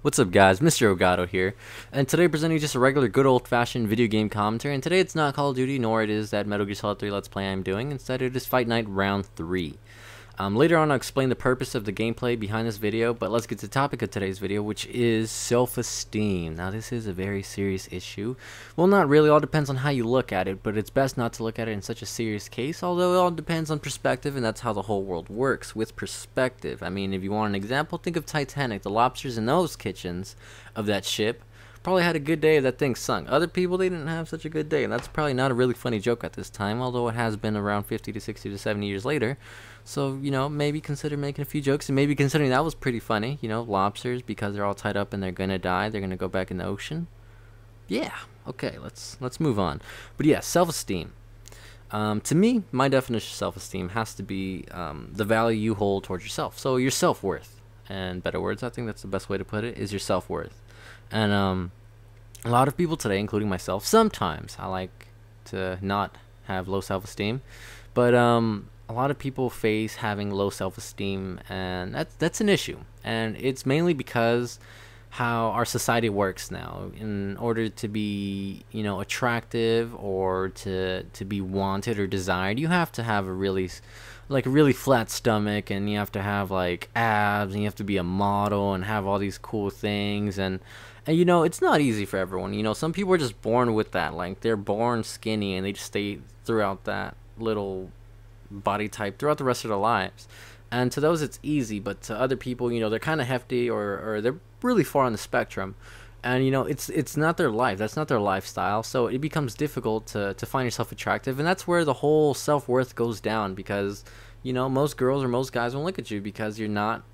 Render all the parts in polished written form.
What's up guys, Mr. Ogato here, and today presenting just a regular good old-fashioned video game commentary, and today it's not Call of Duty, nor it is that Metal Gear Solid 3 Let's Play I'm doing. Instead it is Fight Night Round 3. Later on I'll explain the purpose of the gameplay behind this video, but let's get to the topic of today's video, which is self-esteem. Now this is a very serious issue. Well, not really, all depends on how you look at it, but it's best not to look at it in such a serious case, although it all depends on perspective, and that's how the whole world works, with perspective. I mean, if you want an example, think of Titanic. The lobsters in those kitchens of that ship probably had a good day if that thing sunk. Other people, they didn't have such a good day, and that's probably not a really funny joke at this time, although it has been around 50 to 60 to 70 years later. So, you know, maybe consider making a few jokes, and maybe considering that was pretty funny. You know, lobsters, because they're all tied up and they're gonna die, they're gonna go back in the ocean. Yeah, okay, let's move on. But yeah, self-esteem. To me, my definition of self-esteem has to be the value you hold towards yourself. So your self-worth, and better words, I think that's the best way to put it, is your self-worth. And a lot of people today, including myself, sometimes I like to not have low self-esteem, but a lot of people face having low self-esteem, and that's an issue. And it's mainly because how our society works now. In order to be, you know, attractive or to be wanted or desired, you have to have a really flat stomach, and you have to have like abs, and you have to be a model and have all these cool things, and you know, it's not easy for everyone. You know, some people are just born with that, like they're born skinny and they just stay throughout that little body type throughout the rest of their lives. And to those it's easy, but to other people, you know, they're kind of hefty, or they're really far on the spectrum, and you know, it's not their life, that's not their lifestyle, so it becomes difficult to find yourself attractive. And that's where the whole self-worth goes down, because you know, most girls or most guys won't look at you because you're not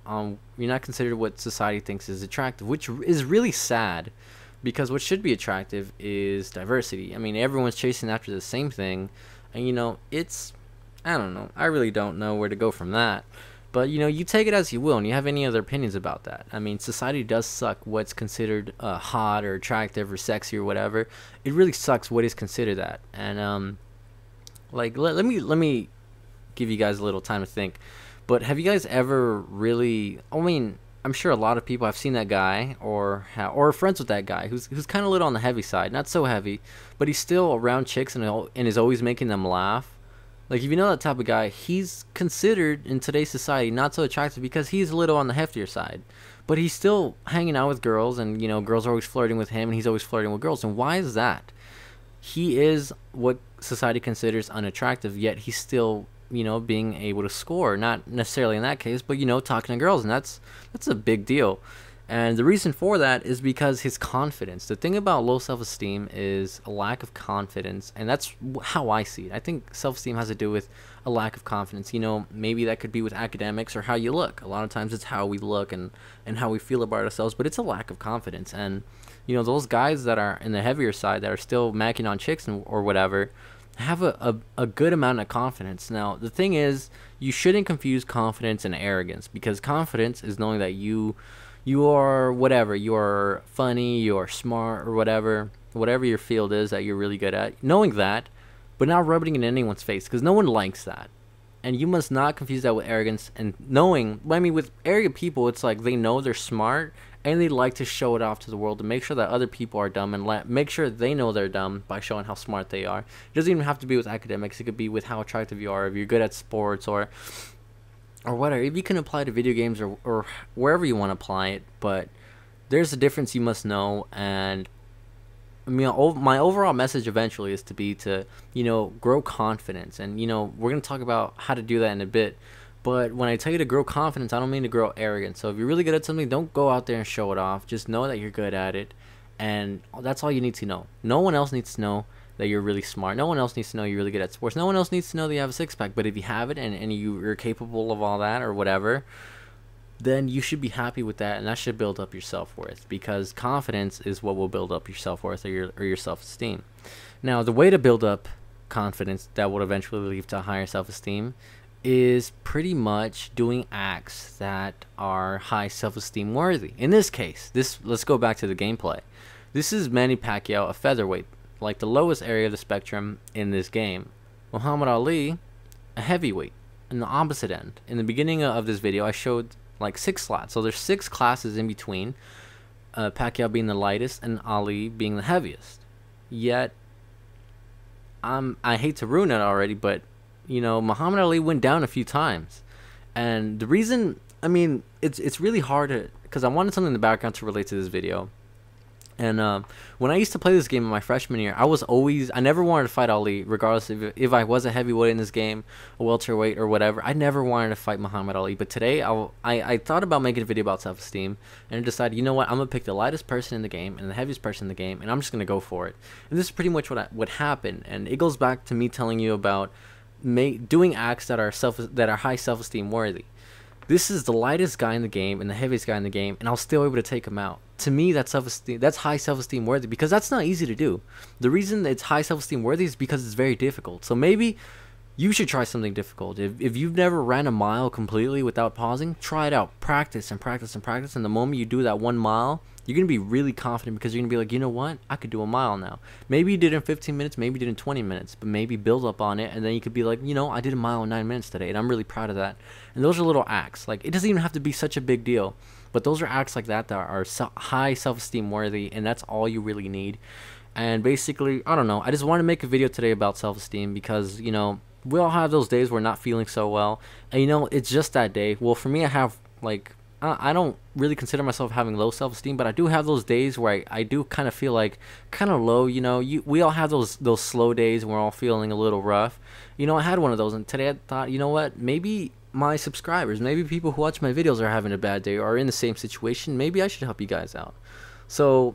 considered what society thinks is attractive, which is really sad, because what should be attractive is diversity. I mean, everyone's chasing after the same thing, and you know, I don't know, I really don't know where to go from that. But you know, you take it as you will, and you have any other opinions about that. I mean, society does suck what's considered hot or attractive or sexy or whatever. It really sucks what is considered that. And like let me give you guys a little time to think. But have you guys ever really, I mean, I'm sure a lot of people have seen that guy or are friends with that guy who's kind of a little on the heavy side, not so heavy, but he's still around chicks and is always making them laugh. Like, if you know that type of guy, he's considered in today's society not so attractive because he's a little on the heftier side. But he's still hanging out with girls, and, you know, girls are always flirting with him, and he's always flirting with girls. And why is that? He is what society considers unattractive, yet he's still, you know, being able to score. Not necessarily in that case, but, you know, talking to girls, and that's a big deal. And the reason for that is because his confidence. The thing about low self-esteem is a lack of confidence, and that's how I see it. I think self-esteem has to do with a lack of confidence. You know, maybe that could be with academics or how you look. A lot of times it's how we look and how we feel about ourselves, but it's a lack of confidence. And, you know, those guys that are in the heavier side that are still macking on chicks or whatever have a good amount of confidence. Now, the thing is, you shouldn't confuse confidence and arrogance, because confidence is knowing that you are whatever, you are funny, you are smart, or whatever your field is that you're really good at, knowing that, but not rubbing it in anyone's face, because no one likes that. And you must not confuse that with arrogance. And knowing, I mean, with arrogant people, it's like they know they're smart and they like to show it off to the world to make sure that other people are dumb, and make sure they know they're dumb by showing how smart they are. It doesn't even have to be with academics, it could be with how attractive you are, if you're good at sports, or whatever. If you can apply to video games or wherever you want to apply it, but there's a difference you must know. And I mean, my overall message eventually is to you know, grow confidence. And you know, we're going to talk about how to do that in a bit, but when I tell you to grow confidence, I don't mean to grow arrogance. So if you're really good at something, don't go out there and show it off. Just know that you're good at it, and that's all you need to know. No one else needs to know that you're really smart. No one else needs to know you're really good at sports. No one else needs to know that you have a six-pack. But if you have it, and you're capable of all that or whatever, then you should be happy with that, and that should build up your self-worth, because confidence is what will build up your self-worth or your self-esteem. Now, the way to build up confidence that will eventually lead to higher self-esteem is pretty much doing acts that are high self-esteem worthy. In this case, let's go back to the gameplay. This is Manny Pacquiao, a featherweight, like the lowest area of the spectrum in this game. Muhammad Ali, a heavyweight, in the opposite end. In the beginning of this video, I showed like 6 slots, so there's 6 classes in between. Pacquiao being the lightest and Ali being the heaviest. Yet, I hate to ruin it already, but Muhammad Ali went down a few times, and the reason, I mean, it's really hard because I wanted something in the background to relate to this video. And when I used to play this game in my freshman year, I never wanted to fight Ali, regardless if I was a heavyweight in this game, a welterweight or whatever. I never wanted to fight Muhammad Ali. But today, I thought about making a video about self-esteem, and I decided, you know what, I'm going to pick the lightest person in the game and the heaviest person in the game, and I'm just going to go for it. And this is pretty much what happened, and it goes back to me telling you about doing acts that are high self-esteem worthy. This is the lightest guy in the game and the heaviest guy in the game, and I was still able to take him out. To me, that's high self-esteem worthy, because that's not easy to do. The reason it's high self-esteem worthy is because it's very difficult. So maybe you should try something difficult. If you've never ran a mile completely without pausing, try it out. Practice and practice and practice. And the moment you do that 1 mile, you're going to be really confident, because you're going to be like, you know what? I could do a mile now. Maybe you did it in 15 minutes, maybe you did it in 20 minutes, but maybe build up on it, and then you could be like, I did a mile in 9 minutes today, and I'm really proud of that. And those are little acts. Like, it doesn't even have to be such a big deal, but those are acts like that are high self-esteem worthy, and that's all you really need. And basically, I don't know, I just want to make a video today about self-esteem, because, we all have those days where we're not feeling so well, and it's just that day. Well, for me, I have, like, I don't really consider myself having low self-esteem, but I do have those days where I do kind of feel like kind of low. We all have those slow days when we're all feeling a little rough. I had one of those, and today I thought, you know what, maybe my subscribers, maybe people who watch my videos are having a bad day or are in the same situation. Maybe I should help you guys out. So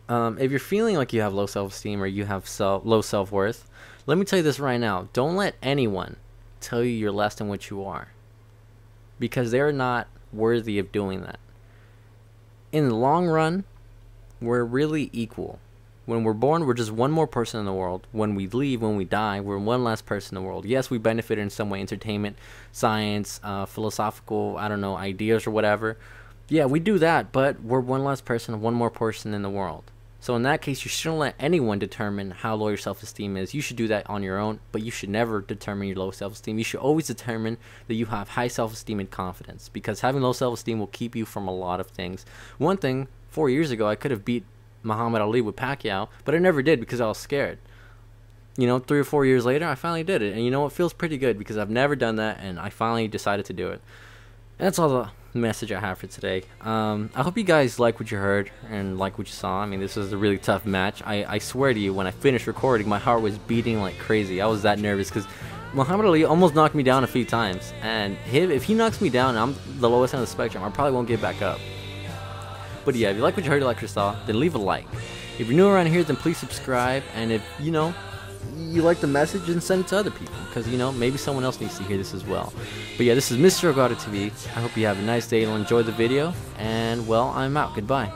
if you're feeling like you have low self-esteem or you have low self-worth, let me tell you this right now. Don't let anyone tell you you're less than what you are, because they're not worthy of doing that. In the long run, we're really equal. When we're born, we're just one more person in the world. When we leave, when we die, we're one less person in the world. Yes, we benefit in some way, entertainment, science, philosophical, I don't know, ideas or whatever. Yeah, we do that, but we're one less person, one more person in the world. So in that case, you shouldn't let anyone determine how low your self-esteem is. You should do that on your own, but you should never determine your low self-esteem. You should always determine that you have high self-esteem and confidence, because having low self-esteem will keep you from a lot of things. One thing, 4 years ago, I could have beat Muhammad Ali with Pacquiao, but I never did because I was scared. 3 or 4 years later, I finally did it, and it feels pretty good, because I've never done that, and I finally decided to do it. And that's all the message I have for today. I hope you guys like what you heard and like what you saw. I mean, this was a really tough match. I swear to you, when I finished recording, my heart was beating like crazy. I was that nervous, because Muhammad Ali almost knocked me down a few times, and if he knocks me down and I'm the lowest end of the spectrum, I probably won't get back up. But yeah, if you like what you heard or like what you saw, then leave a like. If you're new around here, then please subscribe, and if you like the message, and send it to other people, because maybe someone else needs to hear this as well. But yeah, this is Mr. Ogata TV. I hope you have a nice day and enjoy the video, and well, I'm out. Goodbye.